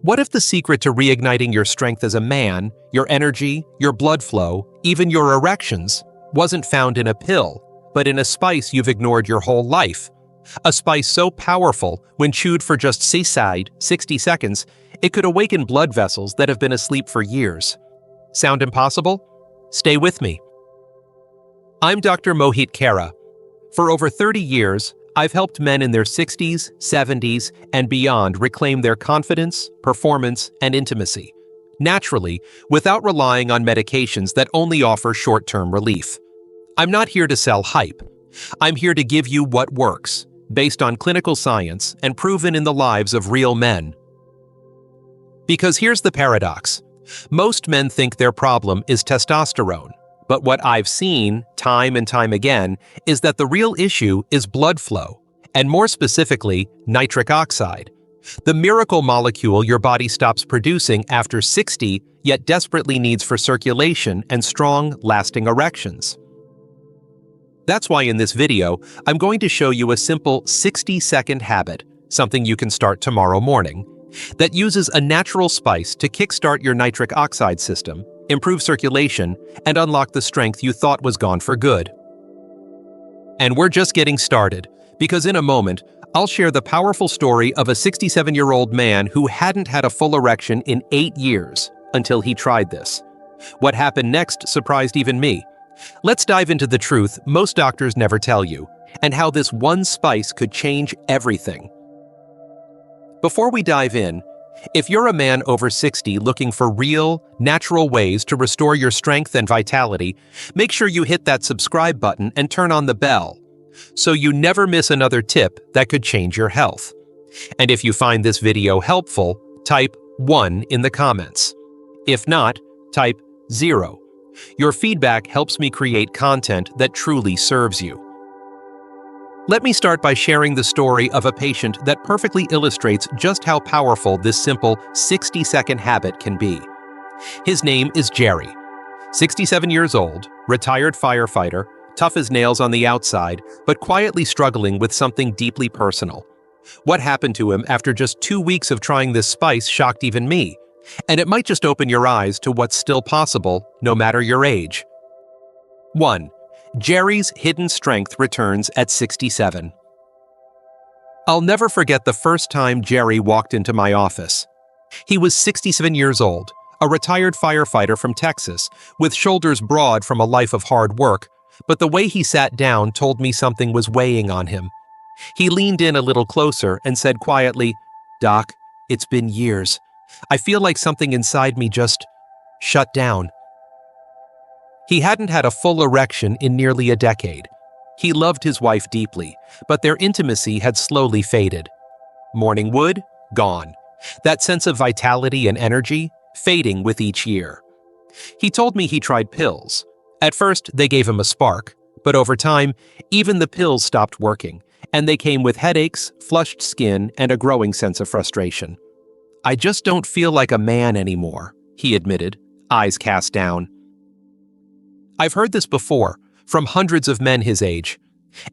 What if the secret to reigniting your strength as a man, your energy, your blood flow, even your erections, wasn't found in a pill, but in a spice you've ignored your whole life? A spice so powerful, when chewed for just 60 seconds, it could awaken blood vessels that have been asleep for years. Sound impossible? Stay with me. I'm Dr. Mohit Khera. For over 30 years, I've helped men in their 60s, 70s, and beyond reclaim their confidence, performance, and intimacy, naturally, without relying on medications that only offer short-term relief. I'm not here to sell hype. I'm here to give you what works, based on clinical science and proven in the lives of real men. Because here's the paradox. Most men think their problem is testosterone. But what I've seen, time and time again, is that the real issue is blood flow, and more specifically, nitric oxide, the miracle molecule your body stops producing after 60, yet desperately needs for circulation and strong, lasting erections. That's why in this video, I'm going to show you a simple 60-second habit, something you can start tomorrow morning, that uses a natural spice to kickstart your nitric oxide system, improve circulation, and unlock the strength you thought was gone for good. And we're just getting started, because in a moment, I'll share the powerful story of a 67-year-old man who hadn't had a full erection in 8 years until he tried this. What happened next surprised even me. Let's dive into the truth most doctors never tell you, and how this one spice could change everything. Before we dive in, if you're a man over 60 looking for real, natural ways to restore your strength and vitality, make sure you hit that subscribe button and turn on the bell, so you never miss another tip that could change your health. And if you find this video helpful, type 1 in the comments. If not, type 0. Your feedback helps me create content that truly serves you. Let me start by sharing the story of a patient that perfectly illustrates just how powerful this simple 60-second habit can be. His name is Jerry. 67 years old, retired firefighter, tough as nails on the outside, but quietly struggling with something deeply personal. What happened to him after just 2 weeks of trying this spice shocked even me, and it might just open your eyes to what's still possible, no matter your age. 1. Jerry's hidden strength returns at 67. I'll never forget the first time Jerry walked into my office. He was 67 years old, a retired firefighter from Texas, with shoulders broad from a life of hard work, but the way he sat down told me something was weighing on him. He leaned in a little closer and said quietly, "Doc, it's been years. I feel like something inside me just shut down." He hadn't had a full erection in nearly a decade. He loved his wife deeply, but their intimacy had slowly faded. Morning wood, gone. That sense of vitality and energy, fading with each year. He told me he tried pills. At first, they gave him a spark, but over time, even the pills stopped working, and they came with headaches, flushed skin, and a growing sense of frustration. "I just don't feel like a man anymore," he admitted, eyes cast down. I've heard this before, from hundreds of men his age,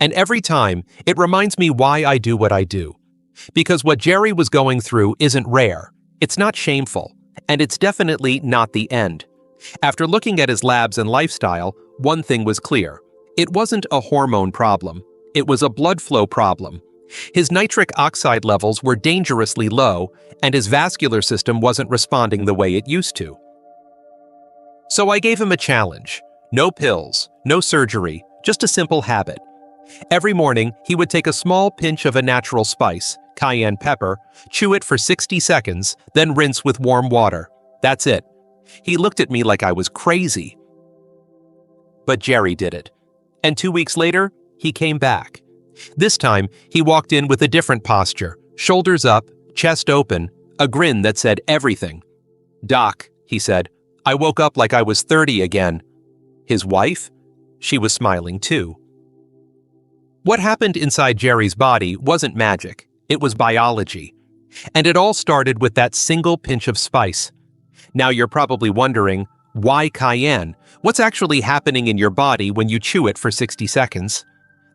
and every time it reminds me why I do what I do. Because what Jerry was going through isn't rare, it's not shameful, and it's definitely not the end. After looking at his labs and lifestyle, one thing was clear. It wasn't a hormone problem, it was a blood flow problem. His nitric oxide levels were dangerously low, and his vascular system wasn't responding the way it used to. So I gave him a challenge. No pills, no surgery, just a simple habit. Every morning, he would take a small pinch of a natural spice, cayenne pepper, chew it for 60 seconds, then rinse with warm water. That's it. He looked at me like I was crazy. But Jerry did it. And 2 weeks later, he came back. This time, he walked in with a different posture, shoulders up, chest open, a grin that said everything. "Doc," he said, "I woke up like I was 30 again." His wife? She was smiling too. What happened inside Jerry's body wasn't magic, it was biology. And it all started with that single pinch of spice. Now you're probably wondering, why cayenne? What's actually happening in your body when you chew it for 60 seconds?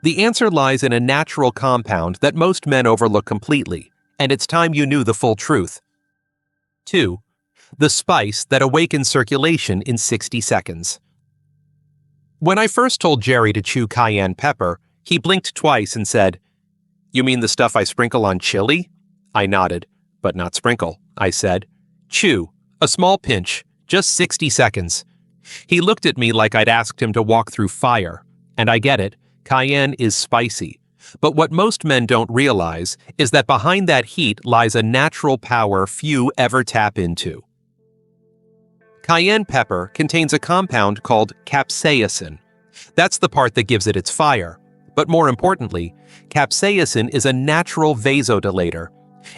The answer lies in a natural compound that most men overlook completely, and it's time you knew the full truth. 2. The spice that awakens circulation in 60 seconds. When I first told Jerry to chew cayenne pepper, he blinked twice and said, "You mean the stuff I sprinkle on chili?" I nodded. "But not sprinkle," I said. "Chew, a small pinch, just 60 seconds. He looked at me like I'd asked him to walk through fire. And I get it, cayenne is spicy. But what most men don't realize is that behind that heat lies a natural power few ever tap into. Cayenne pepper contains a compound called capsaicin. That's the part that gives it its fire. But more importantly, capsaicin is a natural vasodilator.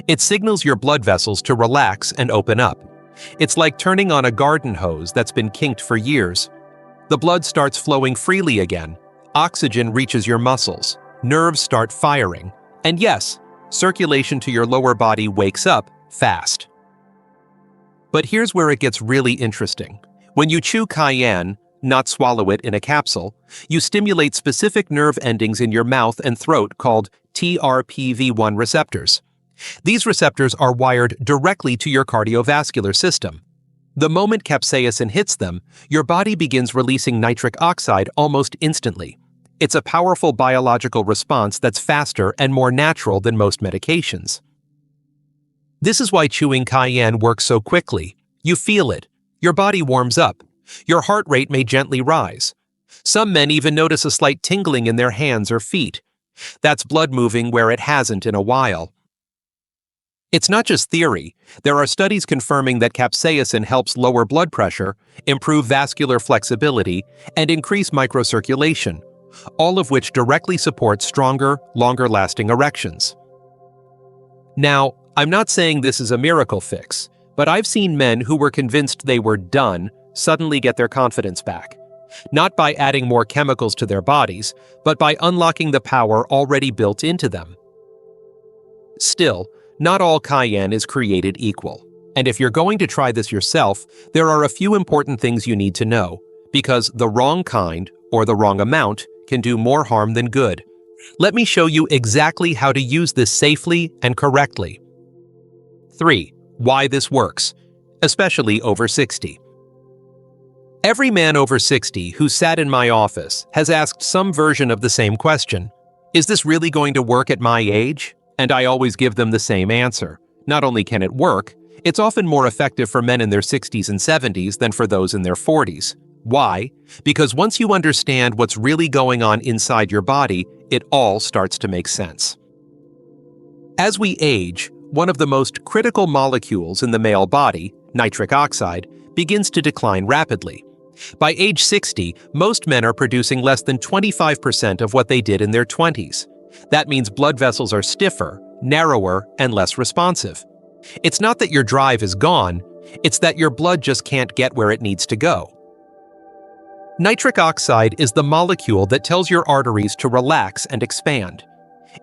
It signals your blood vessels to relax and open up. It's like turning on a garden hose that's been kinked for years. The blood starts flowing freely again. Oxygen reaches your muscles. Nerves start firing. And yes, circulation to your lower body wakes up fast. But here's where it gets really interesting. When you chew cayenne, not swallow it in a capsule, you stimulate specific nerve endings in your mouth and throat called TRPV1 receptors. These receptors are wired directly to your cardiovascular system. The moment capsaicin hits them, your body begins releasing nitric oxide almost instantly. It's a powerful biological response that's faster and more natural than most medications. This is why chewing cayenne works so quickly. You feel it. Your body warms up. Your heart rate may gently rise. Some men even notice a slight tingling in their hands or feet. That's blood moving where it hasn't in a while. It's not just theory. There are studies confirming that capsaicin helps lower blood pressure, improve vascular flexibility, and increase microcirculation, all of which directly support stronger, longer-lasting erections. Now, I'm not saying this is a miracle fix, but I've seen men who were convinced they were done suddenly get their confidence back. Not by adding more chemicals to their bodies, but by unlocking the power already built into them. Still, not all cayenne is created equal. And if you're going to try this yourself, there are a few important things you need to know, because the wrong kind, or the wrong amount, can do more harm than good. Let me show you exactly how to use this safely and correctly. 3. Why this works, especially over 60. Every man over 60 who sat in my office has asked some version of the same question. Is this really going to work at my age? And I always give them the same answer. Not only can it work, it's often more effective for men in their 60s and 70s than for those in their 40s. Why? Because once you understand what's really going on inside your body, it all starts to make sense. As we age, one of the most critical molecules in the male body, nitric oxide, begins to decline rapidly. By age 60, most men are producing less than 25% of what they did in their 20s. That means blood vessels are stiffer, narrower, and less responsive. It's not that your drive is gone, it's that your blood just can't get where it needs to go. Nitric oxide is the molecule that tells your arteries to relax and expand.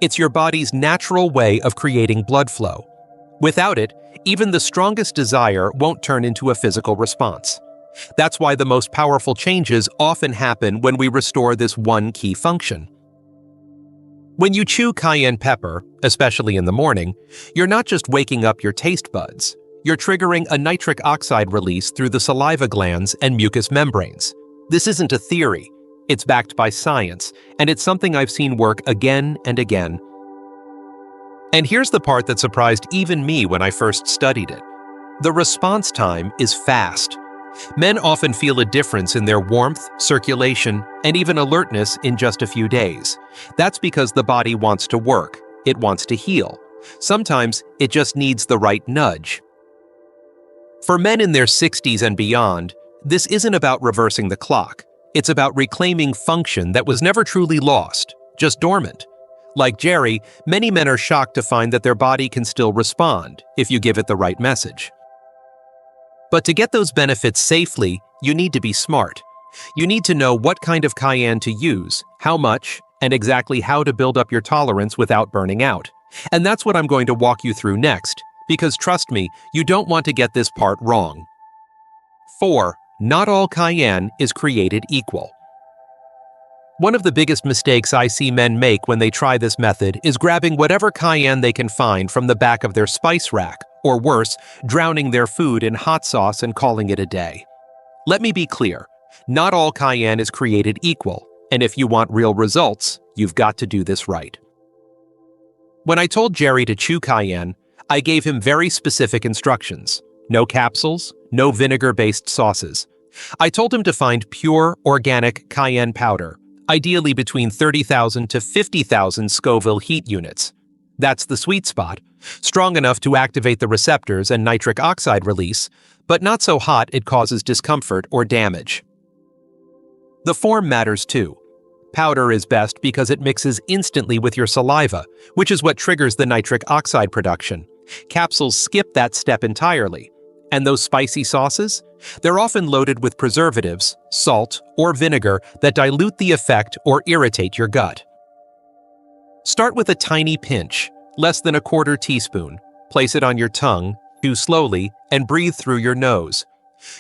It's your body's natural way of creating blood flow. Without it, even the strongest desire won't turn into a physical response. That's why the most powerful changes often happen when we restore this one key function. When you chew cayenne pepper, especially in the morning, you're not just waking up your taste buds. You're triggering a nitric oxide release through the saliva glands and mucous membranes. This isn't a theory. It's backed by science, and it's something I've seen work again and again. And here's the part that surprised even me when I first studied it. The response time is fast. Men often feel a difference in their warmth, circulation, and even alertness in just a few days. That's because the body wants to work. It wants to heal. Sometimes it just needs the right nudge. For men in their 60s and beyond, this isn't about reversing the clock. It's about reclaiming function that was never truly lost, just dormant. Like Jerry, many men are shocked to find that their body can still respond if you give it the right message. But to get those benefits safely, you need to be smart. You need to know what kind of cayenne to use, how much, and exactly how to build up your tolerance without burning out. And that's what I'm going to walk you through next, because trust me, you don't want to get this part wrong. 4. Not all cayenne is created equal. One of the biggest mistakes I see men make when they try this method is grabbing whatever cayenne they can find from the back of their spice rack, or worse, drowning their food in hot sauce and calling it a day. Let me be clear, not all cayenne is created equal, and if you want real results, you've got to do this right. When I told Jerry to chew cayenne, I gave him very specific instructions. No capsules, no vinegar-based sauces. I told him to find pure, organic cayenne powder, ideally between 30,000 to 50,000 Scoville heat units. That's the sweet spot, strong enough to activate the receptors and nitric oxide release, but not so hot it causes discomfort or damage. The form matters too. Powder is best because it mixes instantly with your saliva, which is what triggers the nitric oxide production. Capsules skip that step entirely. And those spicy sauces? They're often loaded with preservatives, salt, or vinegar that dilute the effect or irritate your gut. Start with a tiny pinch, less than a quarter teaspoon. Place it on your tongue, chew slowly, and breathe through your nose.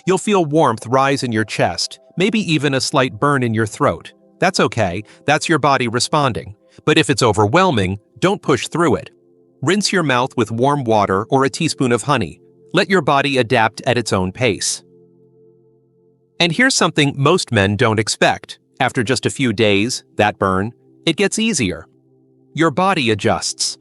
You'll feel warmth rise in your chest, maybe even a slight burn in your throat. That's okay, that's your body responding. But if it's overwhelming, don't push through it. Rinse your mouth with warm water or a teaspoon of honey. Let your body adapt at its own pace. And here's something most men don't expect. After just a few days, that burn, it gets easier. Your body adjusts.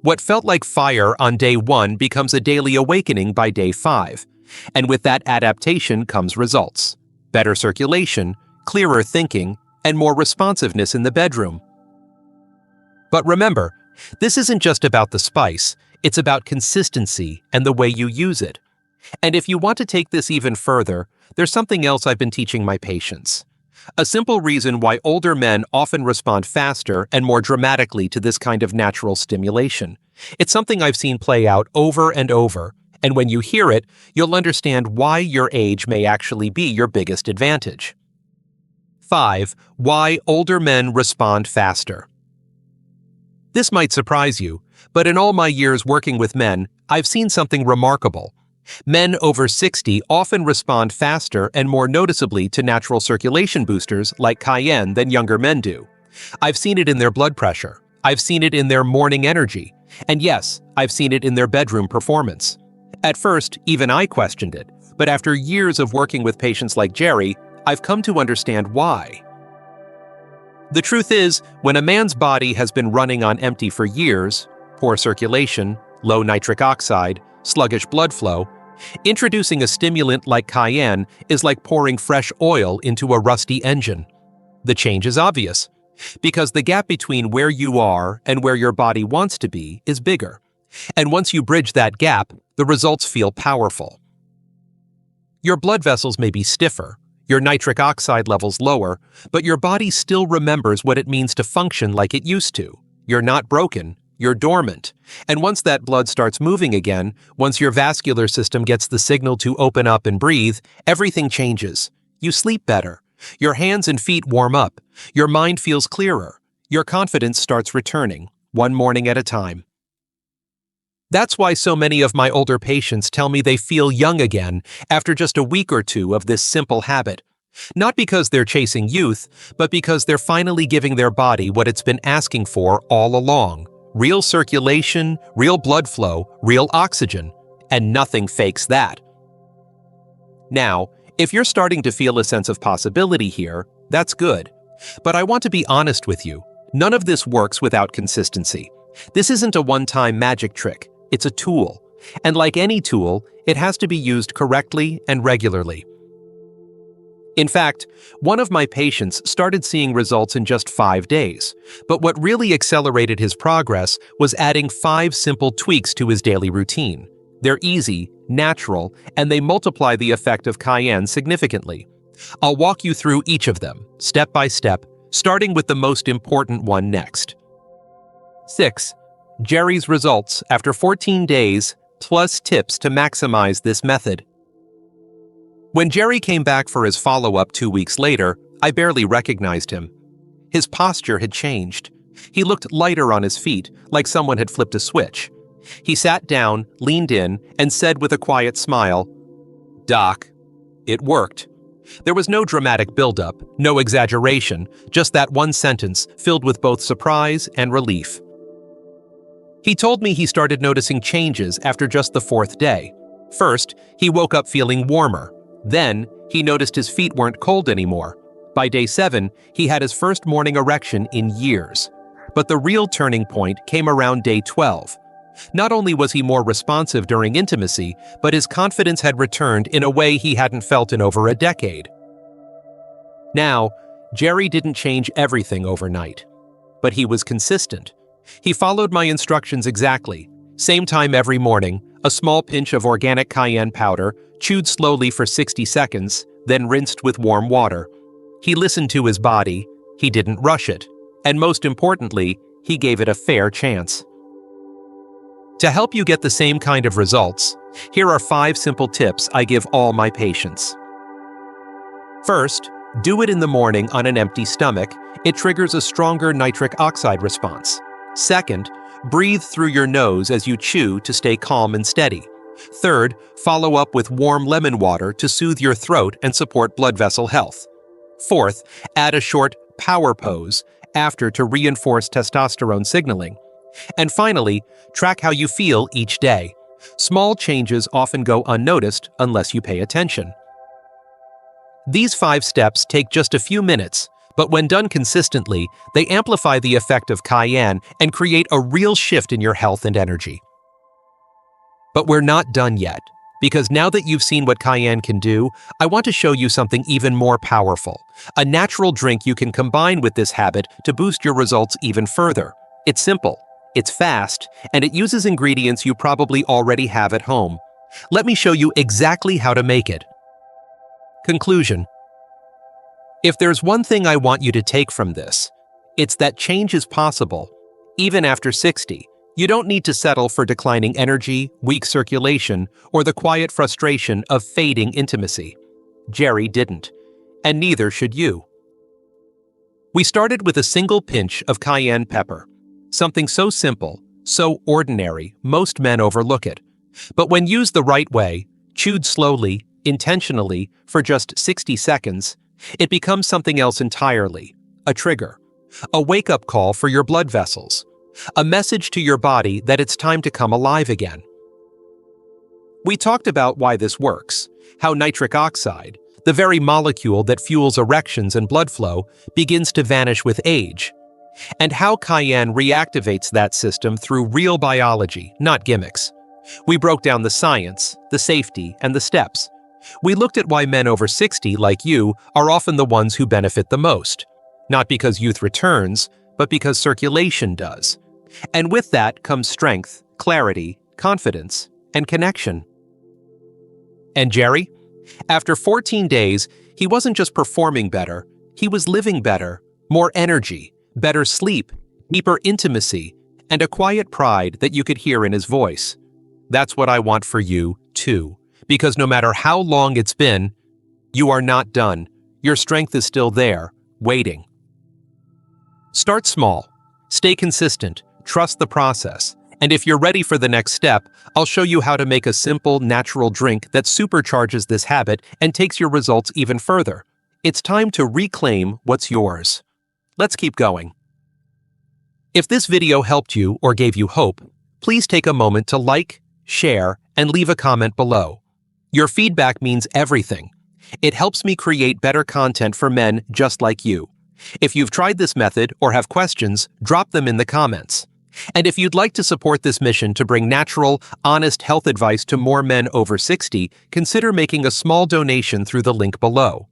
What felt like fire on day 1 becomes a daily awakening by day 5. And with that adaptation comes results. Better circulation, clearer thinking, and more responsiveness in the bedroom. But remember, this isn't just about the spice, it's about consistency and the way you use it. And if you want to take this even further, there's something else I've been teaching my patients. A simple reason why older men often respond faster and more dramatically to this kind of natural stimulation. It's something I've seen play out over and over, and when you hear it, you'll understand why your age may actually be your biggest advantage. 5. Why older men respond faster. This might surprise you, but in all my years working with men, I've seen something remarkable. Men over 60 often respond faster and more noticeably to natural circulation boosters like cayenne than younger men do. I've seen it in their blood pressure. I've seen it in their morning energy. And yes, I've seen it in their bedroom performance. At first, even I questioned it, but after years of working with patients like Jerry, I've come to understand why. The truth is, when a man's body has been running on empty for years, poor circulation, low nitric oxide, sluggish blood flow, introducing a stimulant like cayenne is like pouring fresh oil into a rusty engine. The change is obvious, because the gap between where you are and where your body wants to be is bigger. And once you bridge that gap, the results feel powerful. Your blood vessels may be stiffer, your nitric oxide levels lower, but your body still remembers what it means to function like it used to. You're not broken, you're dormant. And once that blood starts moving again, once your vascular system gets the signal to open up and breathe, everything changes. You sleep better. Your hands and feet warm up. Your mind feels clearer. Your confidence starts returning, one morning at a time. That's why so many of my older patients tell me they feel young again after just a week or two of this simple habit. Not because they're chasing youth, but because they're finally giving their body what it's been asking for all along. Real circulation, real blood flow, real oxygen, and nothing fakes that. Now, if you're starting to feel a sense of possibility here, that's good. But I want to be honest with you. None of this works without consistency. This isn't a one-time magic trick. It's a tool. And like any tool, it has to be used correctly and regularly. In fact, one of my patients started seeing results in just 5 days, but what really accelerated his progress was adding 5 simple tweaks to his daily routine. They're easy, natural, and they multiply the effect of cayenne significantly. I'll walk you through each of them, step by step, starting with the most important one next. 6. Jerry's results after 14 days, plus tips to maximize this method. When Jerry came back for his follow-up 2 weeks later, I barely recognized him. His posture had changed. He looked lighter on his feet, like someone had flipped a switch. He sat down, leaned in, and said with a quiet smile, "Doc, it worked." There was no dramatic buildup, no exaggeration, just that one sentence filled with both surprise and relief. He told me he started noticing changes after just the fourth day. First, he woke up feeling warmer. Then, he noticed his feet weren't cold anymore. By day 7, he had his first morning erection in years. But the real turning point came around day 12. Not only was he more responsive during intimacy, but his confidence had returned in a way he hadn't felt in over a decade. Now, Jerry didn't change everything overnight, but he was consistent. He followed my instructions exactly. Same time every morning, a small pinch of organic cayenne powder, chewed slowly for 60 seconds, then rinsed with warm water. He listened to his body, he didn't rush it, and most importantly, he gave it a fair chance. To help you get the same kind of results, here are 5 simple tips I give all my patients. First, do it in the morning on an empty stomach. It triggers a stronger nitric oxide response. Second, breathe through your nose as you chew to stay calm and steady. Third, follow up with warm lemon water to soothe your throat and support blood vessel health. Fourth, add a short power pose after to reinforce testosterone signaling. And finally, track how you feel each day. Small changes often go unnoticed unless you pay attention. These 5 steps take just a few minutes, but when done consistently, they amplify the effect of cayenne and create a real shift in your health and energy. But we're not done yet, because now that you've seen what cayenne can do, I want to show you something even more powerful, a natural drink you can combine with this habit to boost your results even further. It's simple, it's fast, and it uses ingredients you probably already have at home. Let me show you exactly how to make it. Conclusion. If there's one thing I want you to take from this, it's that change is possible, even after 60. You don't need to settle for declining energy, weak circulation, or the quiet frustration of fading intimacy. Jerry didn't, and neither should you. We started with a single pinch of cayenne pepper, something so simple, so ordinary, most men overlook it. But when used the right way, chewed slowly, intentionally, for just 60 seconds, it becomes something else entirely, a trigger, a wake-up call for your blood vessels, a message to your body that it's time to come alive again. We talked about why this works, how nitric oxide, the very molecule that fuels erections and blood flow, begins to vanish with age, and how cayenne reactivates that system through real biology, not gimmicks. We broke down the science, the safety, and the steps. We looked at why men over 60, like you, are often the ones who benefit the most, not because youth returns, but because circulation does. And with that comes strength, clarity, confidence, and connection. And Jerry? After 14 days, he wasn't just performing better, he was living better, more energy, better sleep, deeper intimacy, and a quiet pride that you could hear in his voice. That's what I want for you, too, because no matter how long it's been, you are not done. Your strength is still there, waiting. Start small, stay consistent, trust the process, and if you're ready for the next step, I'll show you how to make a simple, natural drink that supercharges this habit and takes your results even further. It's time to reclaim what's yours. Let's keep going. If this video helped you or gave you hope, please take a moment to like, share, and leave a comment below. Your feedback means everything. It helps me create better content for men just like you. If you've tried this method or have questions, drop them in the comments. And if you'd like to support this mission to bring natural, honest health advice to more men over 60, consider making a small donation through the link below.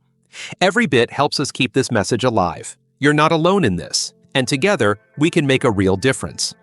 Every bit helps us keep this message alive. You're not alone in this, and together, we can make a real difference.